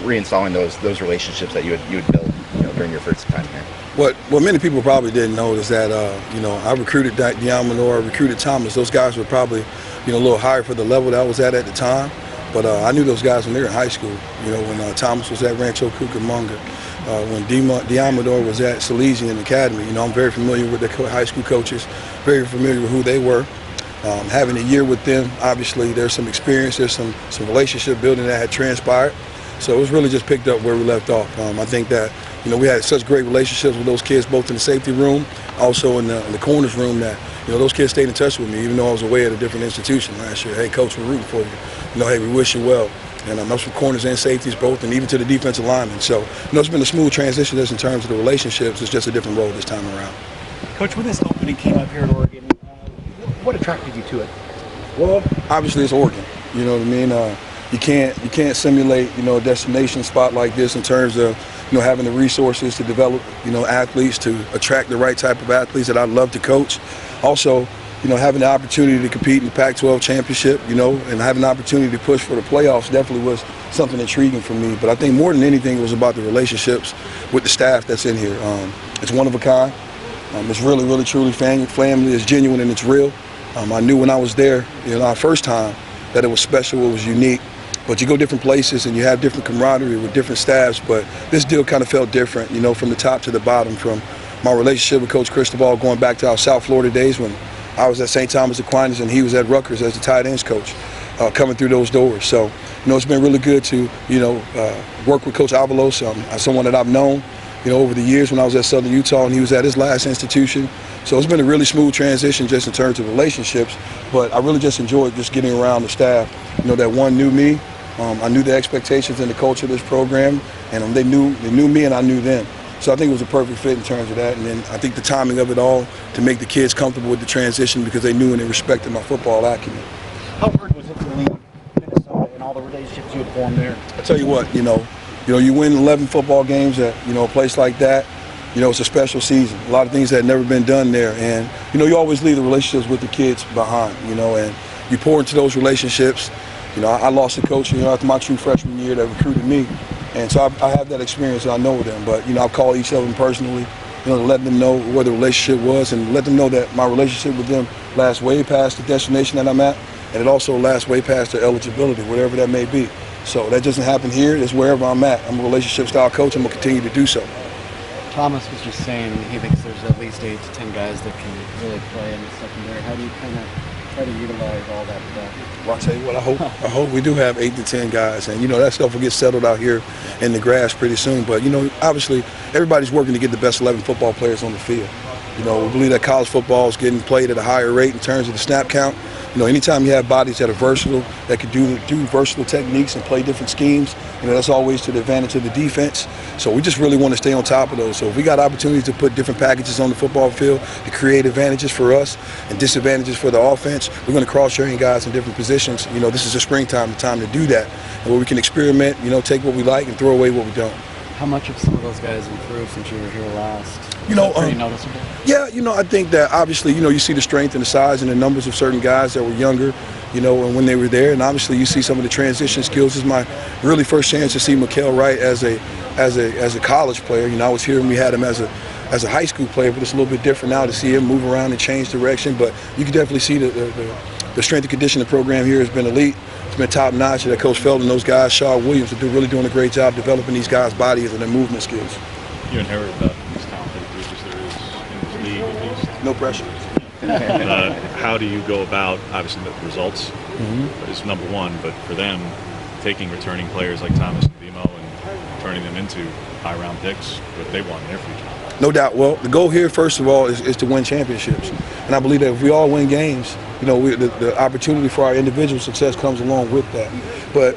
reinstalling those relationships that you had built during your first time here? What many people probably didn't know is that I recruited Deion Menor, recruited Thomas. Those guys were probably a little higher for the level that I was at the time. But I knew those guys when they were in high school. When Thomas was at Rancho Cucamonga, when Deion Menor was at Salesian Academy. I'm very familiar with the high school coaches, very familiar with who they were. Having a year with them, obviously there's some experience, there's some relationship building that had transpired. So it was really just picked up where we left off. I think that we had such great relationships with those kids, both in the safety room, also in the corners room, that those kids stayed in touch with me, even though I was away at a different institution last year. Hey, coach, we're rooting for you. Hey, we wish you well. And that's from corners and safeties both, and even to the defensive linemen. So it's been a smooth transition just in terms of the relationships. It's just a different role this time around. Coach, when this opening came up here at Oregon, what attracted you to it? Well, obviously it's Oregon. You know what I mean? You can't simulate a destination spot like this in terms of having the resources to develop athletes, to attract the right type of athletes that I love to coach. Also, having the opportunity to compete in the Pac-12 championship, and having the opportunity to push for the playoffs definitely was something intriguing for me. But I think more than anything, it was about the relationships with the staff that's in here. It's one of a kind. It's really, really, truly family. It's genuine and it's real. I knew when I was there, our first time, that it was special, it was unique. But you go different places and you have different camaraderie with different staffs. But this deal kind of felt different, from the top to the bottom, from my relationship with Coach Cristobal going back to our South Florida days when I was at St. Thomas Aquinas and he was at Rutgers as the tight ends coach, coming through those doors. So, it's been really good to, work with Coach Avalos, someone that I've known, over the years when I was at Southern Utah and he was at his last institution. So it's been a really smooth transition just in terms of relationships, but I really just enjoyed just getting around the staff, that one knew me. I knew the expectations and the culture of this program, and they knew me and I knew them. So I think it was a perfect fit in terms of that, and then I think the timing of it all to make the kids comfortable with the transition because they knew and they respected my football acumen. How hard was it to leave Minnesota and all the relationships you had formed there? I tell you what, you win 11 football games at a place like that. It's a special season. A lot of things that had never been done there, and you always leave the relationships with the kids behind. And you pour into those relationships. I lost a coach after my true freshman year that recruited me, and so I have that experience. And I know them, but I've called each of them personally, to let them know where the relationship was and let them know that my relationship with them lasts way past the destination that I'm at, and it also lasts way past their eligibility, whatever that may be. So that doesn't happen here. It's wherever I'm at. I'm a relationship style coach. I'm gonna continue to do so. Thomas was just saying he thinks there's at least 8 to 10 guys that can really play in the secondary. How do you kind of try to utilize all that stuff? Well, I'll tell you what, I hope we do have 8 to 10 guys, and that stuff will get settled out here in the grass pretty soon. But obviously everybody's working to get the best 11 football players on the field. We believe that college football is getting played at a higher rate in terms of the snap count. Anytime you have bodies that are versatile, that can do versatile techniques and play different schemes, that's always to the advantage of the defense. So we just really want to stay on top of those. So if we got opportunities to put different packages on the football field to create advantages for us and disadvantages for the offense, we're going to cross-train guys in different positions. This is a springtime, the time to do that, and where we can experiment, take what we like and throw away what we don't. How much have some of those guys improved since you were here last? Pretty noticeable? Yeah, I think that obviously, you see the strength and the size and the numbers of certain guys that were younger, and when they were there, and obviously you see some of the transition skills. This is my really first chance to see Mykael Wright as a college player. I was here and we had him as a high school player, but it's a little bit different now to see him move around and change direction. But you can definitely see the strength and conditioning program here has been elite. It's been top notch. That Coach Felton and those guys, Shaw Williams, are really doing a great job developing these guys' bodies and their movement skills. You inherit these talented groups as there is in this league, at least. No pressure. How do you go about, obviously the results is number one, but for them, taking returning players like Thomas and Demo and turning them into high-round picks, what they want in their future? No doubt. Well, the goal here, first of all, is to win championships. And I believe that if we all win games, the opportunity for our individual success comes along with that. But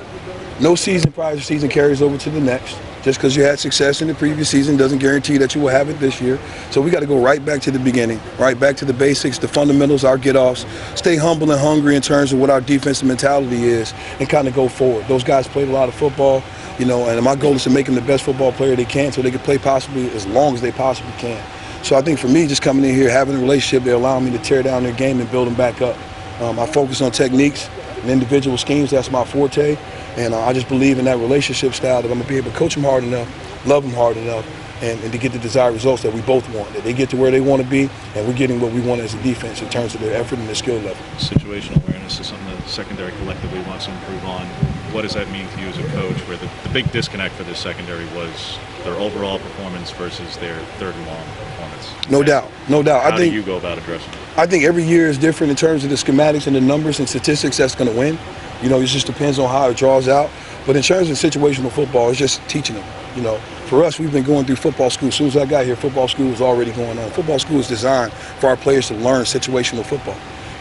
no season prior to season carries over to the next. Just because you had success in the previous season doesn't guarantee that you will have it this year. So we got to go right back to the beginning, right back to the basics, the fundamentals, our get-offs, stay humble and hungry in terms of what our defensive mentality is, and kind of go forward. Those guys played a lot of football, and my goal is to make them the best football player they can so they can play possibly as long as they possibly can. So I think for me, just coming in here, having a relationship, they allow me to tear down their game and build them back up. I focus on techniques, In individual schemes, that's my forte, and I just believe in that relationship style that I'm gonna be able to coach them hard enough, love them hard enough, and to get the desired results that we both want, that they get to where they want to be, and we're getting what we want as a defense in terms of their effort and their skill level. Situational awareness is something the secondary collectively wants to improve on. What does that mean to you as a coach, where the big disconnect for this secondary was their overall performance versus their third and long performance? No doubt, no doubt. How do you go about addressing it? I think every year is different in terms of the schematics and the numbers and statistics that's going to win. You know, it just depends on how it draws out. But in terms of situational football, it's just teaching them. You know, for us, we've been going through football school. As soon as I got here, football school was already going on. Football school is designed for our players to learn situational football,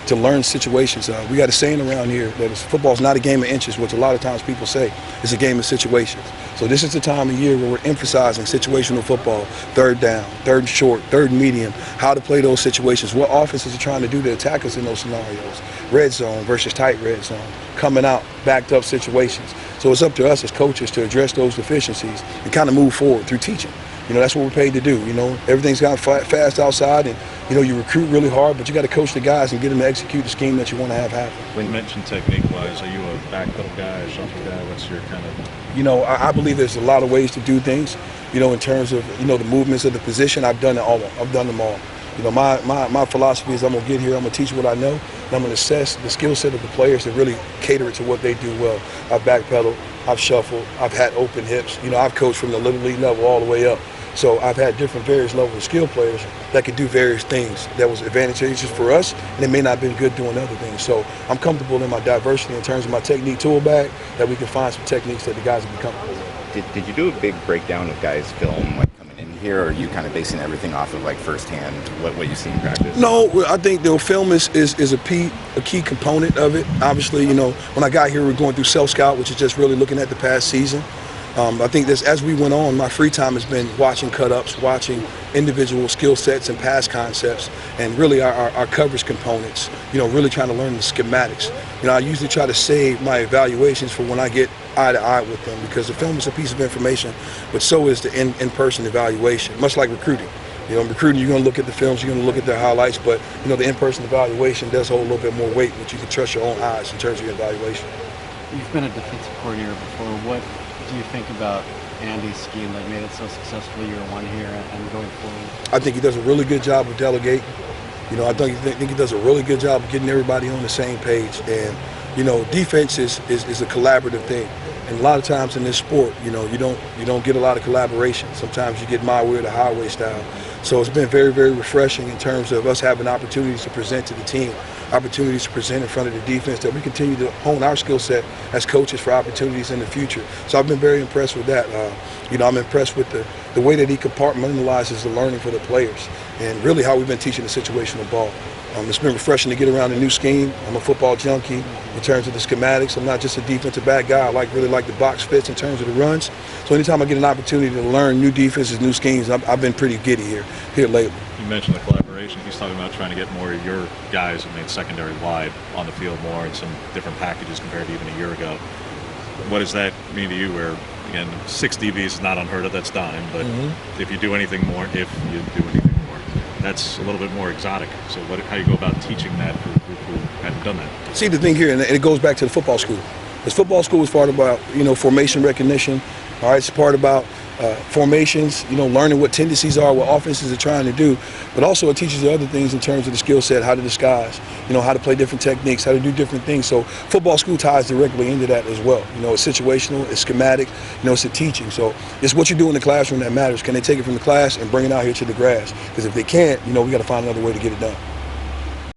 to learn situations. We got a saying around here that football is not a game of inches, which a lot of times people say. It's a game of situations. So this is the time of year where we're emphasizing situational football, third down, third and short, third and medium, how to play those situations, what offenses are trying to do to attack us in those scenarios, red zone versus tight red zone, coming out, backed up situations. So it's up to us as coaches to address those deficiencies and kind of move forward through teaching. You know, that's what we're paid to do. You know, everything's gotten fast outside, and, you know, you recruit really hard, but you got to coach the guys and get them to execute the scheme that you want to have happen. When you mentioned technique-wise, are you a backpedal guy, a shuffle guy? What's your kind of... You know, I believe there's a lot of ways to do things. You know, in terms of, you know, the movements of the position, I've done it all. I've done them all. You know, my philosophy is I'm going to get here, I'm going to teach what I know, and I'm going to assess the skill set of the players and really cater it to what they do well. I've backpedaled, I've shuffled, I've had open hips. You know, I've coached from the Little League level all the way up. So I've had different various levels of skill players that could do various things that was advantageous for us, and it may not have been good doing other things. So I'm comfortable in my diversity in terms of my technique tool bag, that we can find some techniques that the guys will be comfortable with. Did you do a big breakdown of guys' film like coming in here, or are you kind of basing everything off of like firsthand what you see in practice? No, I think the film is a key component of it. Obviously, you know, when I got here, we were going through self-scout, which is just really looking at the past season. I think this, as we went on, my free time has been watching cut-ups, watching individual skill sets and pass concepts, and really our coverage components, you know, really trying to learn the schematics. You know, I usually try to save my evaluations for when I get eye to eye with them, because the film is a piece of information, but so is the in-person evaluation, much like recruiting. You know, in recruiting, you're going to look at the films, you're going to look at their highlights, but, you know, the in-person evaluation does hold a little bit more weight, but you can trust your own eyes in terms of your evaluation. You've been a defensive coordinator before. What do you think about Andy's scheme that made it so successful year one here and going forward? I think he does a really good job of delegating. You know, I think he does a really good job of getting everybody on the same page. And, you know, defense is a collaborative thing. And a lot of times in this sport, you know, you don't get a lot of collaboration. Sometimes you get my way or the highway style. So it's been very, very refreshing in terms of us having opportunities to present to the team, opportunities to present in front of the defense, that we continue to hone our skill set as coaches for opportunities in the future. So I've been very impressed with that. You know, I'm impressed with the way that he compartmentalizes the learning for the players, and really how we've been teaching the situational ball. It's been refreshing to get around a new scheme. I'm a football junkie in terms of the schematics. I'm not just a defensive back guy. I really like the box fits in terms of the runs. So anytime I get an opportunity to learn new defenses, new schemes, I've been pretty giddy here lately. You mentioned the collaboration. He's talking about trying to get more of your guys who made secondary wide on the field more in some different packages compared to even a year ago. What does that mean to you, where, again, 6 DBs is not unheard of, that's dime, but if you do anything more, that's a little bit more exotic. So how do you go about teaching that to a group who hadn't done that? See, the thing here, and it goes back to the football school. Because football school is part about, you know, formation recognition. All right, it's part about formations, you know, learning what tendencies are, what offenses are trying to do. But also it teaches you other things in terms of the skill set, how to disguise, you know, how to play different techniques, how to do different things. So football school ties directly into that as well. You know, it's situational, it's schematic, you know, it's a teaching. So it's what you do in the classroom that matters. Can they take it from the class and bring it out here to the grass? Because if they can't, you know, we got to find another way to get it done.